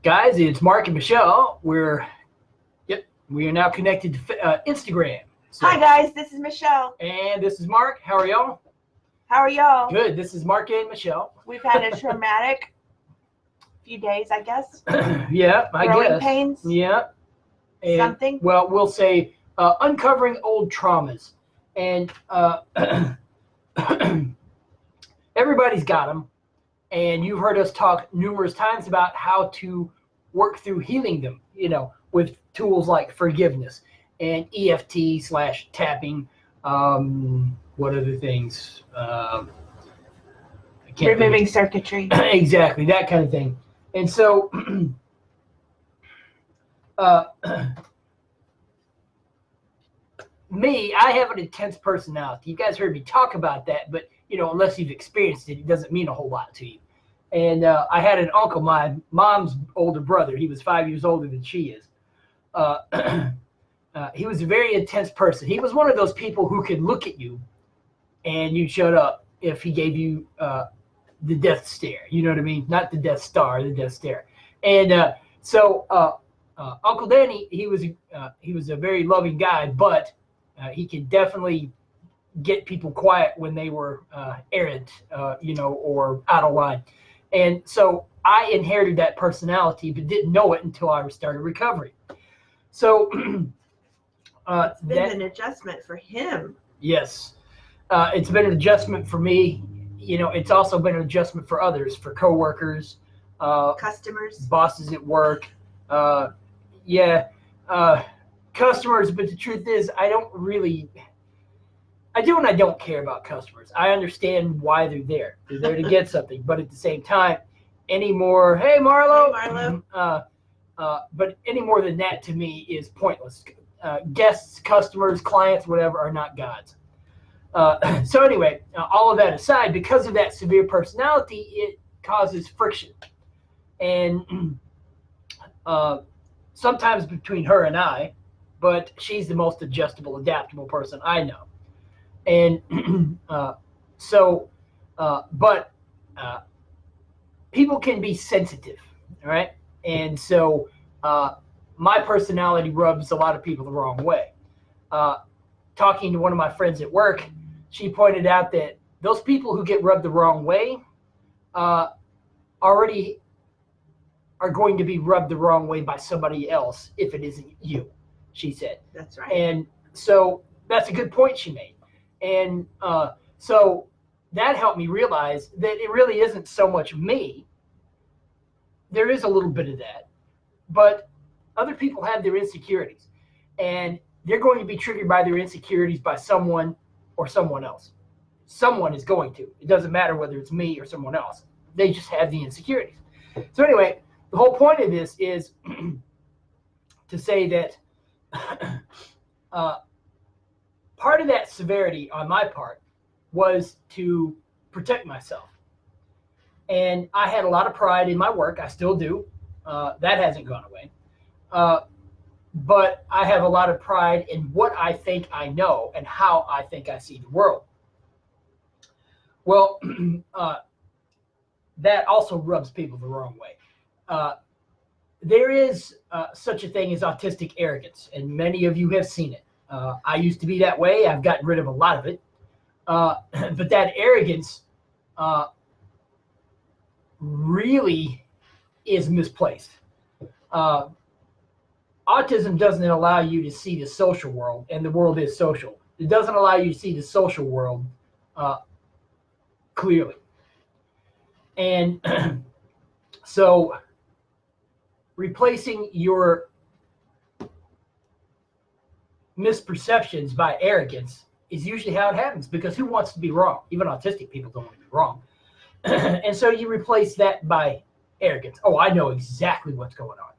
Guys, it's Mark and Michelle. We are now connected to Instagram. So, hi guys, this is Michelle. And this is Mark. How are y'all? How are y'all? Good. This is Mark and Michelle. We've had a traumatic few days, I guess. Yeah, I Growing guess. pains. Yeah. And, something. Well, we'll say uncovering old traumas. And everybody's got them. And you've heard us talk numerous times about how to work through healing them, with tools like forgiveness and EFT/tapping. What other things? Removing circuitry. Exactly, that kind of thing. And so, I have an intense personality. You guys heard me talk about that, but unless you've experienced it, it doesn't mean a whole lot to you. And I had an uncle, my mom's older brother. He was 5 years older than she is. He was a very intense person. He was one of those people who could look at you and you'd shut up if he gave you the death stare. You know what I mean? Not the Death Star, the death stare. And so Uncle Danny, he was a very loving guy, but he could definitely get people quiet when they were errant, or out of line. And so I inherited that personality, but didn't know it until I started recovery. So it's been an adjustment for him. Yes. It's been an adjustment for me. It's also been an adjustment for others, for coworkers, customers, bosses at work. Customers, but the truth is I do and I don't care about customers. I understand why they're there. They're there to get something. But at the same time, any more, hey, Marlo. Hey, Marlo. But any more than that to me is pointless. Guests, customers, clients, whatever, are not gods. So anyway, all of that aside, because of that severe personality, it causes friction. And sometimes between her and I, but she's the most adjustable, adaptable person I know. And but people can be sensitive, all right? And so my personality rubs a lot of people the wrong way. Talking to one of my friends at work, she pointed out that those people who get rubbed the wrong way already are going to be rubbed the wrong way by somebody else if it isn't you, she said. That's right. And so that's a good point she made. And so that helped me realize that it really isn't so much me. There is a little bit of that, but other people have their insecurities, and they're going to be triggered by their insecurities by someone or someone else. Someone is going to. It doesn't matter whether it's me or someone else. They just have the insecurities. So anyway, the whole point of this is to say that part of that severity on my part was to protect myself. And I had a lot of pride in my work. I still do. That hasn't gone away. But I have a lot of pride in what I think I know and how I think I see the world. Well, that also rubs people the wrong way. There is such a thing as autistic arrogance, and many of you have seen it. I used to be that way. I've gotten rid of a lot of it. But that arrogance really is misplaced. Autism doesn't allow you to see the social world, and the world is social. It doesn't allow you to see the social world clearly. And so replacing your misperceptions by arrogance is usually how it happens, because who wants to be wrong? Even autistic people don't want to be wrong. And so you replace that by arrogance. Oh, I know exactly what's going on.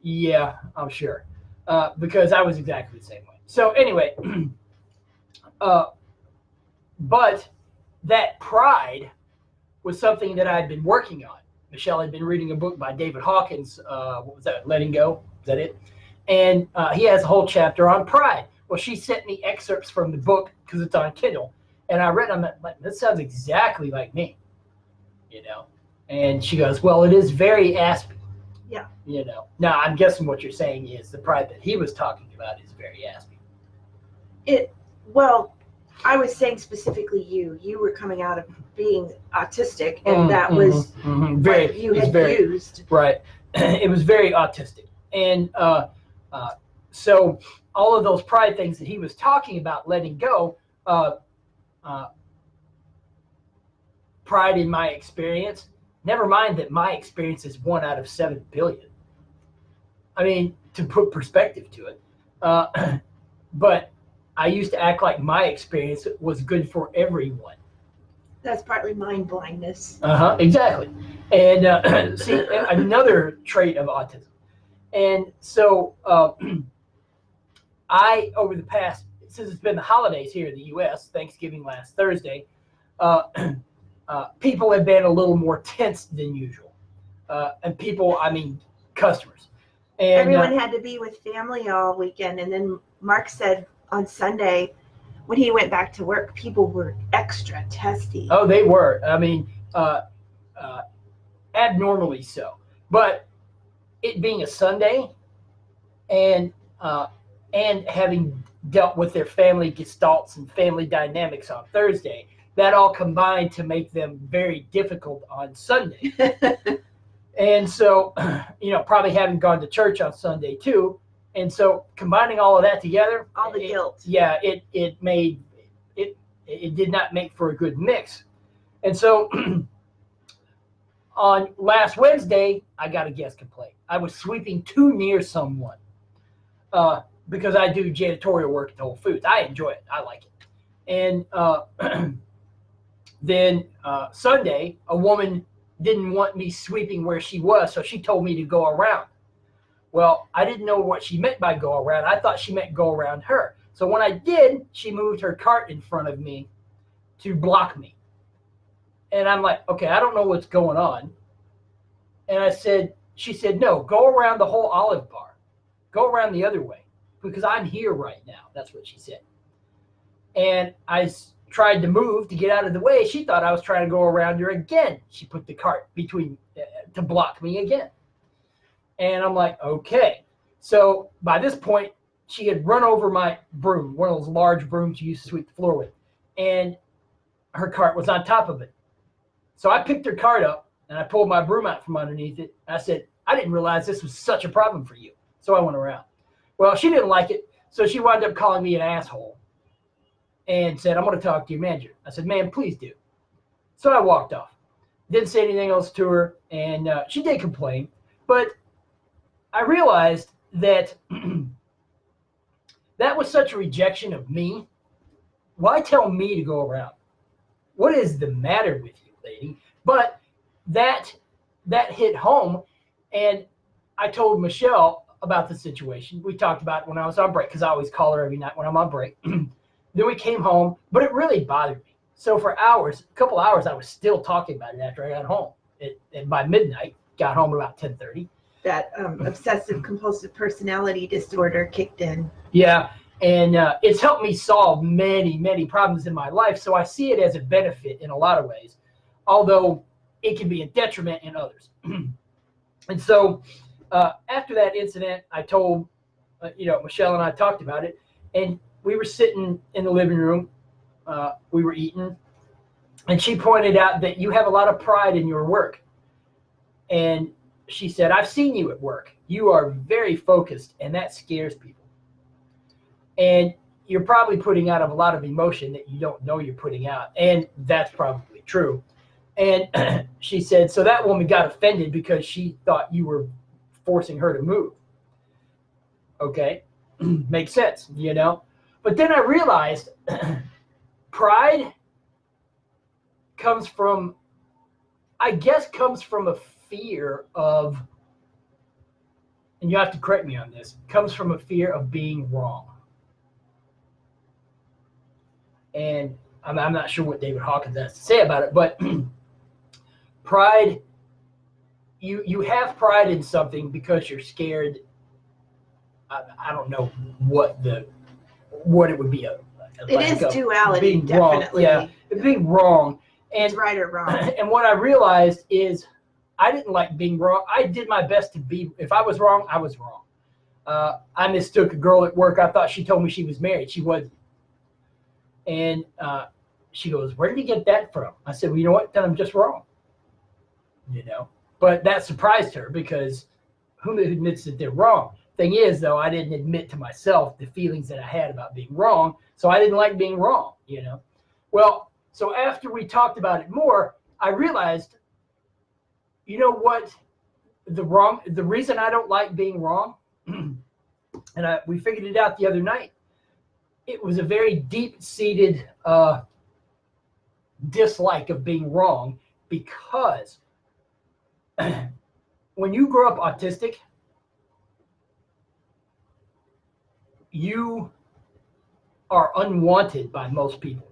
Yeah, I'm sure. Because I was exactly the same way. So anyway, but that pride was something that I'd been working on. Michelle had been reading a book by David Hawkins. What was that? Letting Go. Is that it? And he has a whole chapter on pride. Well, she sent me excerpts from the book because it's on Kindle. And I read them. Like, that sounds exactly like me, And she goes, well, it is very Aspie. Yeah. You know. Now, I'm guessing what you're saying is the pride that he was talking about is very Aspie. Well, I was saying specifically you were coming out of being autistic, and that was very, what you had used. Right. It was very autistic. And so all of those pride things that he was talking about letting go, pride in my experience, never mind that my experience is 1 out of 7 billion. I mean, to put perspective to it. But I used to act like my experience was good for everyone. That's partly mind blindness. Exactly. And see, another trait of autism. And so over the past, since it's been the holidays here in the U.S., Thanksgiving last Thursday, people have been a little more tense than usual. And people, I mean, customers. And everyone had to be with family all weekend. And then Mark said on Sunday, when he went back to work, people were extra testy. Oh, they were. I mean, abnormally so. But it being a Sunday, and having dealt with their family gestalts and family dynamics on Thursday, that all combined to make them very difficult on Sunday. And so, you know, probably having gone to church on Sunday too. And so combining all of that together, all the guilt. Yeah, it did not make for a good mix. And so on last Wednesday, I got a guest complaint. I was sweeping too near someone because I do janitorial work at Whole Foods. I enjoy it. I like it. And then Sunday, a woman didn't want me sweeping where she was, so she told me to go around. Well, I didn't know what she meant by go around. I thought she meant go around her. So when I did, she moved her cart in front of me to block me. And I'm like, okay, I don't know what's going on. And she said, no, go around the whole Olive Bar. Go around the other way because I'm here right now. That's what she said. And I tried to move to get out of the way. She thought I was trying to go around her again. She put the cart between to block me again. And I'm like, okay. So by this point, she had run over my broom, one of those large brooms you used to sweep the floor with. And her cart was on top of it. So I picked her cart up and I pulled my broom out from underneath it. I said, I didn't realize this was such a problem for you. So I went around. Well, she didn't like it. So she wound up calling me an asshole and said, I'm going to talk to your manager. I said, ma'am, please do. So I walked off. Didn't say anything else to her. And she did complain. But I realized that that was such a rejection of me. Why tell me to go around? What is the matter with you, lady? But that hit home, and I told Michelle about the situation. We talked about it when I was on break, because I always call her every night when I'm on break. Then we came home, but it really bothered me. So for hours, a couple hours, I was still talking about it after I got home. And by midnight, got home about 10:30. That obsessive compulsive personality disorder kicked in. Yeah, and it's helped me solve many, many problems in my life. So I see it as a benefit in a lot of ways, although it can be a detriment in others. And so after that incident, I told, Michelle and I talked about it, and we were sitting in the living room. We were eating, and she pointed out that you have a lot of pride in your work. And she said, I've seen you at work. You are very focused, and that scares people. And you're probably putting out a lot of emotion that you don't know you're putting out. And that's probably true. And she said, so that woman got offended because she thought you were forcing her to move. Okay, makes sense, But then I realized pride comes from a fear of, and you have to correct me on this, comes from a fear of being wrong. And I'm not sure what David Hawkins has to say about it, but pride, you have pride in something because you're scared. I don't know what it would be. It is duality, being definitely. Wrong. Yeah, being wrong. And it's right or wrong. And what I realized is I didn't like being wrong. I did my best to be. If I was wrong, I was wrong. I mistook a girl at work. I thought she told me she was married. She wasn't. And she goes, "Where did you get that from?" I said, "Well, you know what? Then I'm just wrong." You know. But that surprised her because who admits that they're wrong? Thing is, though, I didn't admit to myself the feelings that I had about being wrong, so I didn't like being wrong. You know. Well, so after we talked about it more, I realized, you know what? The reason I don't like being wrong, and we figured it out the other night. It was a very deep-seated dislike of being wrong because when you grow up autistic, you are unwanted by most people.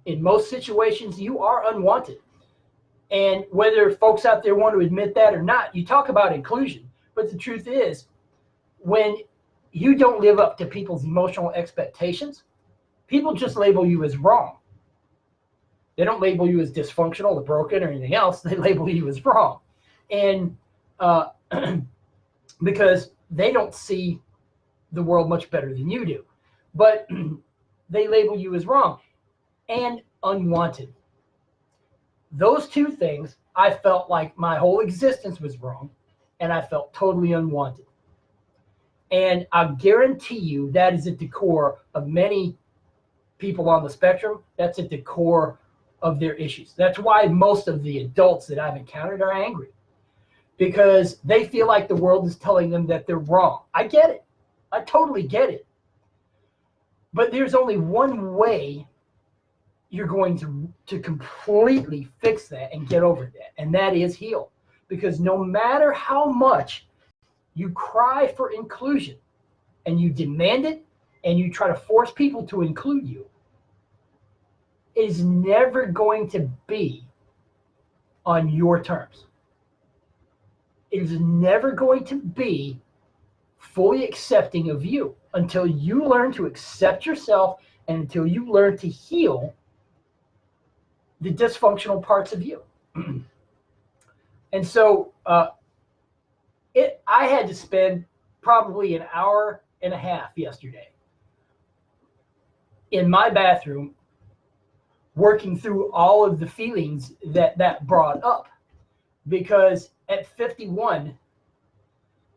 In most situations, you are unwanted. And whether folks out there want to admit that or not, you talk about inclusion. But the truth is, when you don't live up to people's emotional expectations, people just label you as wrong. They don't label you as dysfunctional or broken or anything else. They label you as wrong. And because they don't see the world much better than you do. But they label you as wrong and unwanted. Those two things, I felt like my whole existence was wrong, and I felt totally unwanted. And I guarantee you that is at the core of many people on the spectrum. That's at the core of their issues. That's why most of the adults that I've encountered are angry, because they feel like the world is telling them that they're wrong. I get it. I totally get it. But there's only one way you're going to completely fix that and get over that, and that is heal. Because no matter how much you cry for inclusion and you demand it and you try to force people to include you, it is never going to be on your terms. It is never going to be fully accepting of you until you learn to accept yourself and until you learn to heal the dysfunctional parts of you. And so I had to spend probably an hour and a half yesterday in my bathroom working through all of the feelings that brought up, because at 51,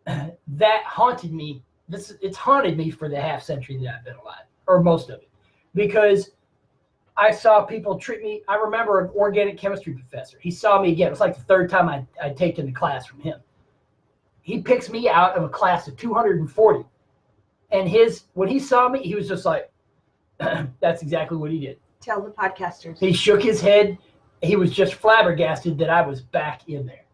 that haunted me. It's haunted me for the half century that I've been alive, or most of it, because I saw people treat me. I remember an organic chemistry professor. He saw me again. It was like the third time I'd taken the class from him. He picks me out of a class of 240. And when he saw me, he was just like, that's exactly what he did. Tell the podcasters. He shook his head. He was just flabbergasted that I was back in there.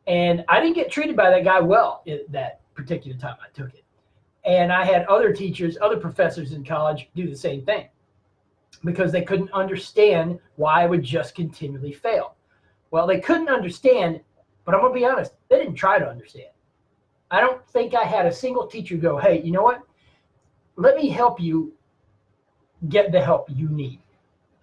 And I didn't get treated by that guy well at that particular time I took it. And I had other teachers, other professors in college do the same thing, because they couldn't understand why I would just continually fail. Well, they couldn't understand, but I'm going to be honest, they didn't try to understand. I don't think I had a single teacher go, hey, you know what? Let me help you get the help you need.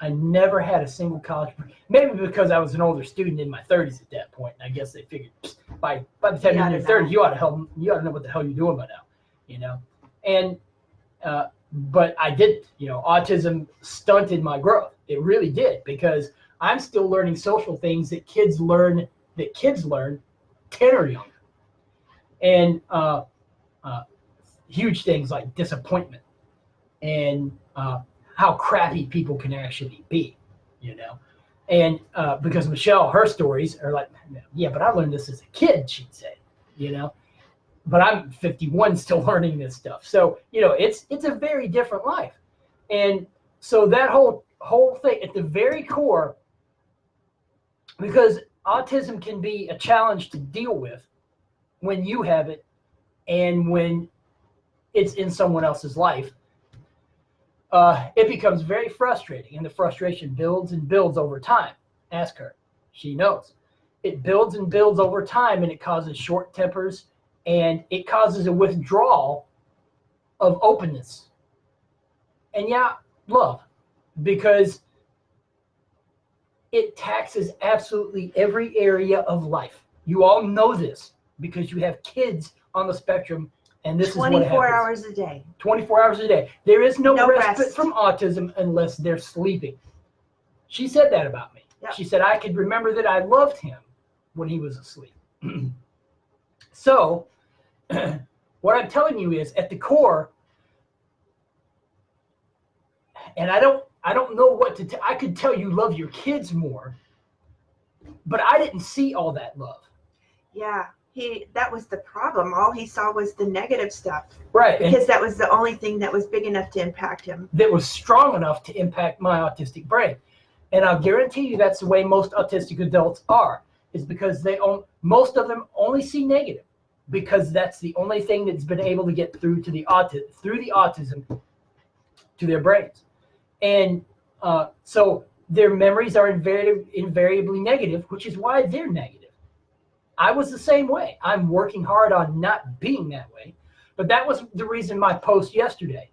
I never had a single college, maybe because I was an older student in my 30s at that point, and I guess they figured by the time you're in your 30s, you ought to know what the hell you're doing by now, you know? And but I didn't. You know, autism stunted my growth. It really did, because I'm still learning social things that kids learn 10 or younger. And huge things like disappointment and how crappy people can actually be, you know. And because Michelle, her stories are like, yeah, but I learned this as a kid, she'd say, you know. But I'm 51 still learning this stuff. So, you know, it's a very different life. And so that whole thing at the very core, because autism can be a challenge to deal with when you have it and when it's in someone else's life, it becomes very frustrating, and the frustration builds and builds over time. Ask her. She knows. It builds and builds over time, and it causes short tempers, and it causes a withdrawal of openness. And yeah, love, because it taxes absolutely every area of life. You all know this because you have kids on the spectrum, and this is what happens. 24 hours a day. 24 hours a day. There is no respite rest. from autism unless they're sleeping. She said that about me. Yep. She said I could remember that I loved him when he was asleep. So what I'm telling you is, at the core, and I don't know what to I could tell you love your kids more, but I didn't see all that love. Yeah, that was the problem. All he saw was the negative stuff. Right. Because that was the only thing that was big enough to impact him. That was strong enough to impact my autistic brain. And I'll guarantee you that's the way most autistic adults are, is because most of them only see negative, because that's the only thing that's been able to get through the autism to their brains. And so their memories are invariably negative, which is why they're negative. I was the same way. I'm working hard on not being that way. But that was the reason my post yesterday,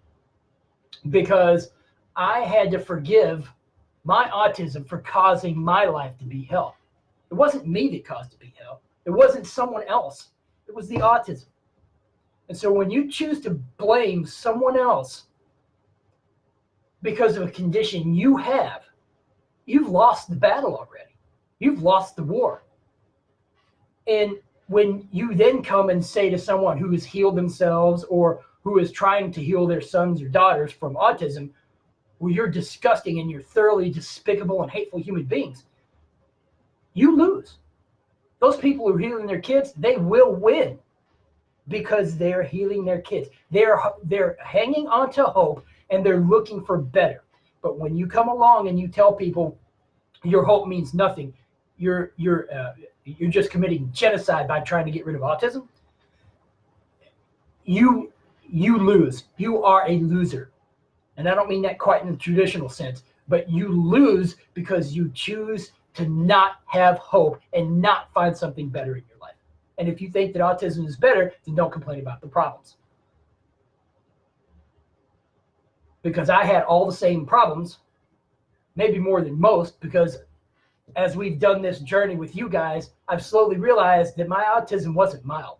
because I had to forgive my autism for causing my life to be hell. It wasn't me that caused it to be hell. It wasn't someone else. It was the autism. And so when you choose to blame someone else because of a condition you have, you've lost the battle already. You've lost the war. And when you then come and say to someone who has healed themselves or who is trying to heal their sons or daughters from autism, well, you're disgusting and you're thoroughly despicable and hateful human beings, you lose. Those people who are healing their kids, they will win because they're healing their kids. They're hanging on to hope and they're looking for better. But when you come along and you tell people your hope means nothing, you're just committing genocide by trying to get rid of autism, you lose. You are a loser. And I don't mean that quite in the traditional sense, but you lose because you choose to not have hope and not find something better in your life. And if you think that autism is better, then don't complain about the problems. Because I had all the same problems, maybe more than most, because as we've done this journey with you guys, I've slowly realized that my autism wasn't mild.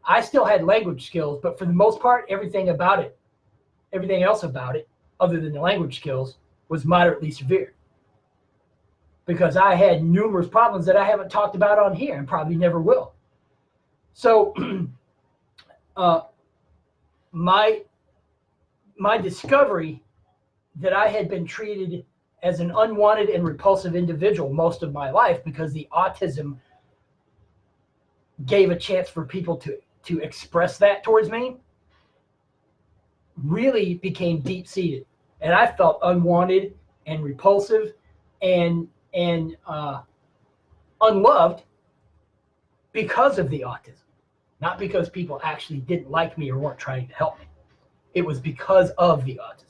I still had language skills, but for the most part, everything else about it, other than the language skills, was moderately severe. Because I had numerous problems that I haven't talked about on here and probably never will. So my discovery that I had been treated as an unwanted and repulsive individual most of my life because the autism gave a chance for people to express that towards me really became deep-seated. And I felt unwanted and repulsive and unloved because of the autism. Not because people actually didn't like me or weren't trying to help me. It was because of the autism.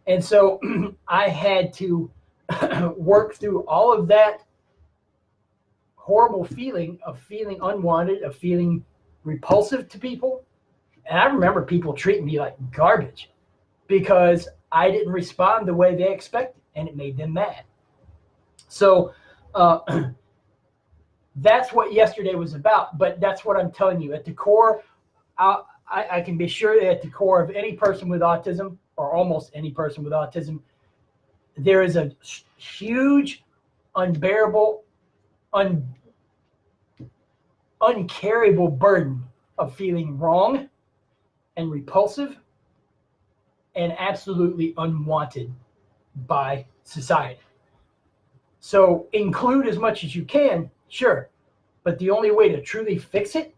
And so I had to work through all of that horrible feeling of feeling unwanted, of feeling repulsive to people. And I remember people treating me like garbage because I didn't respond the way they expected, and it made them mad. So that's what yesterday was about, but that's what I'm telling you. At the core, I can be sure that at the core of any person with autism, or almost any person with autism, there is a huge, unbearable, uncarryable burden of feeling wrong and repulsive and absolutely unwanted by society. So include as much as you can, sure, but the only way to truly fix it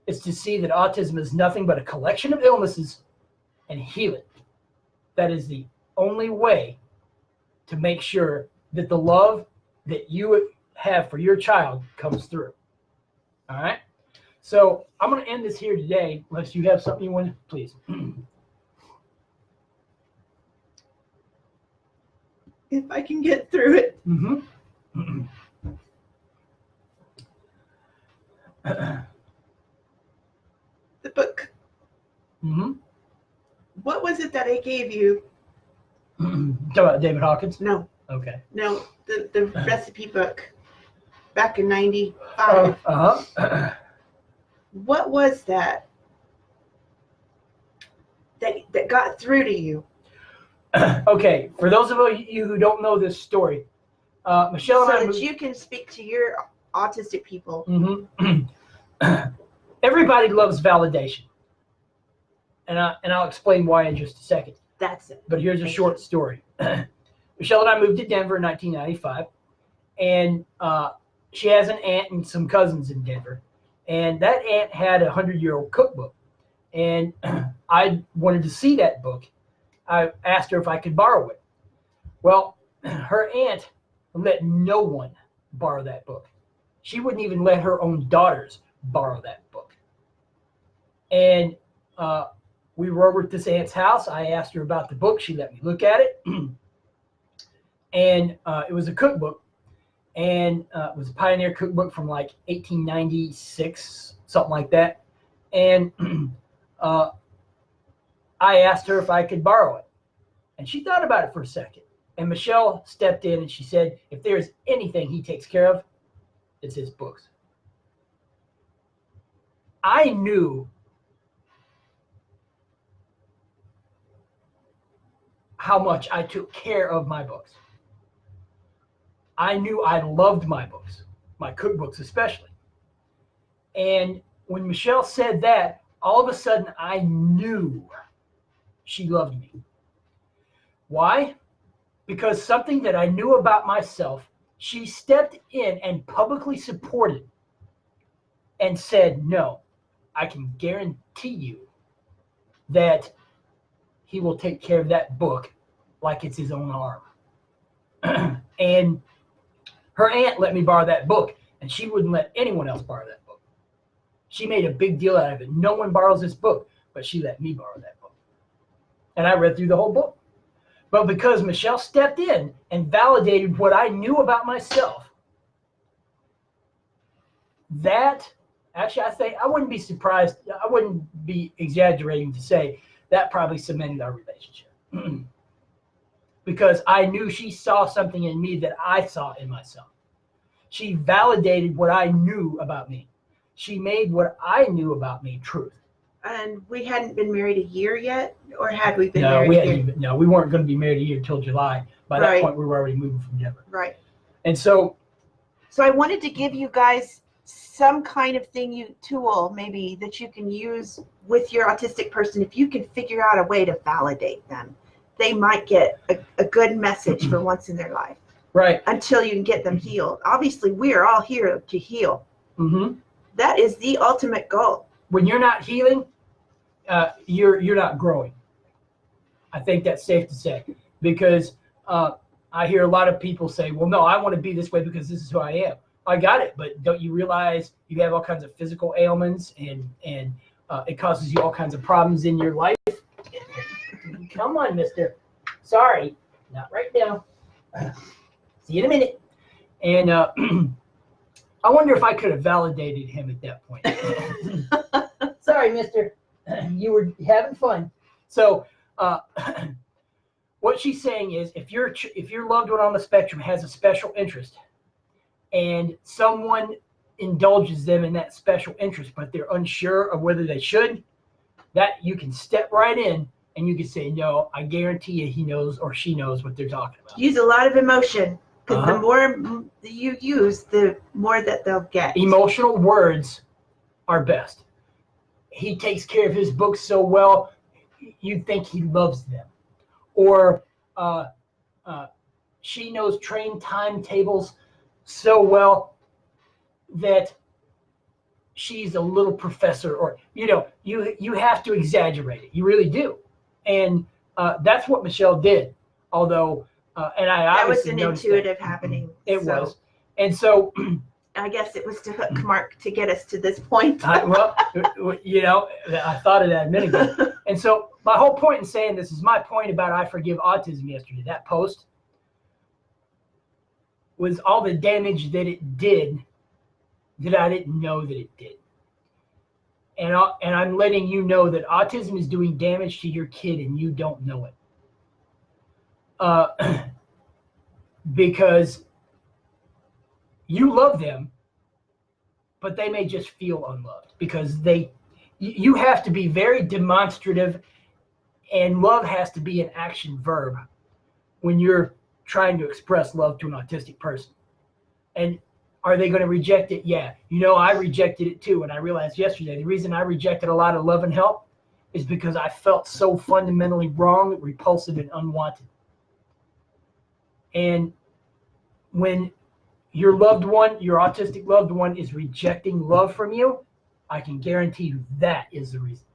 is to see that autism is nothing but a collection of illnesses and heal it. That is the only way to make sure that the love that you have for your child comes through. All right? So I'm going to end this here today, unless you have something you want to, please. If I can get through it. Mm-hmm. The book. Mm-hmm. What was it that I gave you You talking about David Hawkins? No, Okay. no, the recipe book back in 95. What was that got through to you? Okay, for those of you who don't know this story, Michelle and I So that you can speak to your autistic people. Everybody loves validation, and I'll explain why in just a second. That's it. But here's a short story. Michelle and I moved to Denver in 1995, and she has an aunt and some cousins in Denver, and that aunt had a 100-year-old cookbook, and I wanted to see that book. I asked her if I could borrow it. Well, her aunt let no one borrow that book. She wouldn't even let her own daughters borrow that book. And we were over at this aunt's house. I asked her about the book. She let me look at it. And it was a cookbook. And it was a Pioneer cookbook from like 1896, something like that. And I asked her if I could borrow it. And she thought about it for a second. And Michelle stepped in and she said, if there's anything he takes care of, it's his books. I knew how much I took care of my books. I knew I loved my books, my cookbooks especially. And when Michelle said that, all of a sudden I knew she loved me. Why? Because something that I knew about myself, she stepped in and publicly supported and said, no, I can guarantee you that he will take care of that book like it's his own arm. And her aunt let me borrow that book, and she wouldn't let anyone else borrow that book. She made a big deal out of it. No one borrows this book, but she let me borrow that book. And I read through the whole book. But because Michelle stepped in and validated what I knew about myself, that, actually, I wouldn't be surprised, I wouldn't be exaggerating to say that probably cemented our relationship. Because I knew she saw something in me that I saw in myself. She validated what I knew about me. She made what I knew about me truth. And we hadn't been married a year yet, or had we been married a year? No, we weren't going to be married a year until July. By that point, we were already moving from Denver. Right. And so I wanted to give you guys some kind of tool maybe that you can use with your autistic person. If you can figure out a way to validate them, they might get a good message for once in their life. Right. Until you can get them healed. Obviously, we are all here to heal. Mm-hmm. That is the ultimate goal. When you're not healing, you're not growing. I think that's safe to say, because I hear a lot of people say, well, no, I want to be this way because this is who I am. I got it, but don't you realize you have all kinds of physical ailments and it causes you all kinds of problems in your life? Come on, mister. Sorry, not right now. See you in a minute. And I wonder if I could have validated him at that point. Sorry, mister. You were having fun. So what she's saying is, if your loved one on the spectrum has a special interest and someone indulges them in that special interest, but they're unsure of whether they should, that you can step right in and you can say, no, I guarantee you he knows or she knows what they're talking about. Use a lot of emotion, because the more you use, the more that they'll get. Emotional words are best. He takes care of his books so well, you think he loves them. Or she knows train timetables so well that she's a little professor, or you have to exaggerate it. You really do. And that's what Michelle did. Although, and I obviously that was an intuitive happening. It was. And so I guess it was to hook Mark to get us to this point. I thought of that a minute ago. And so my whole point in saying this is my point about I Forgive Autism yesterday. That post was all the damage that it did that I didn't know that it did. And I'm letting you know that autism is doing damage to your kid and you don't know it. because you love them, but they may just feel unloved because you have to be very demonstrative, and love has to be an action verb when you're trying to express love to an autistic person. And are they going to reject it? Yeah. I rejected it too. And I realized yesterday the reason I rejected a lot of love and help is because I felt so fundamentally wrong, repulsive, and unwanted. And when your loved one, your autistic loved one, is rejecting love from you, I can guarantee you that is the reason.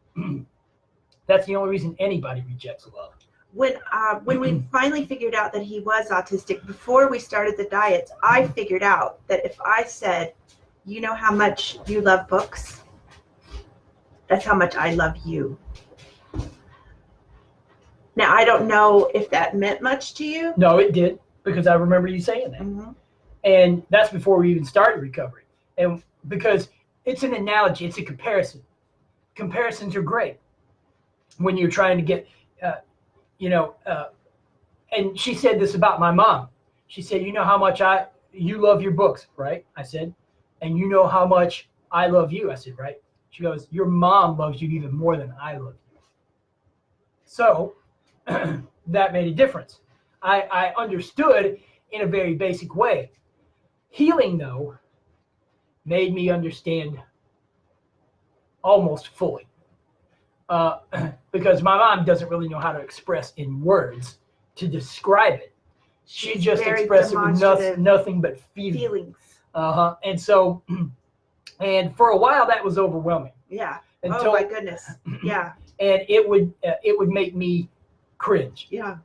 That's the only reason anybody rejects love. When we finally figured out that he was autistic, before we started the diets, I figured out that if I said, you know how much you love books? That's how much I love you. Now, I don't know if that meant much to you. No, it did, because I remember you saying that. Mm-hmm. And that's before we even started recovery. And because it's an analogy, it's a comparison. Comparisons are great when you're trying to get, and she said this about my mom. She said, you know how much you love your books, right? I said, and you know how much I love you. I said, right? She goes, your mom loves you even more than I love you. So that made a difference. I understood in a very basic way. Healing, though, made me understand almost fully. Because my mom doesn't really know how to express in words to describe it. She just expressed it with nothing but feelings. And so, and for a while that was overwhelming. Yeah. Oh my goodness. Yeah. And it would make me cringe. Yeah.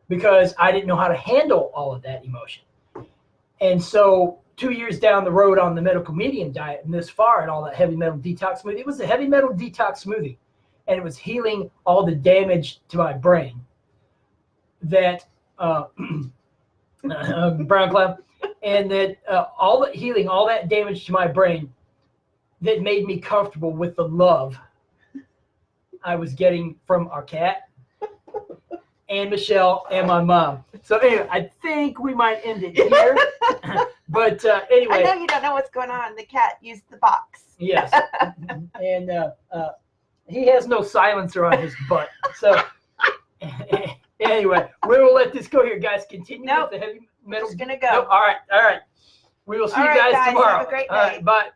Because I didn't know how to handle all of that emotion. And so 2 years down the road on the medical medium diet and this far and all that heavy metal detox smoothie, it was a heavy metal detox smoothie. And it was healing all the damage to my brain that, brown cloud, and that healing all that damage to my brain that made me comfortable with the love I was getting from our cat and Michelle and my mom. So anyway, I think we might end it here. But anyway. I know you don't know what's going on. The cat used the box. Yes. And he has no silencer on his butt. So anyway, we will let this go here, guys. Continue with the heavy metal. Just going to go. Nope. All right. We will see you guys tomorrow. Have a great day. All right, bye.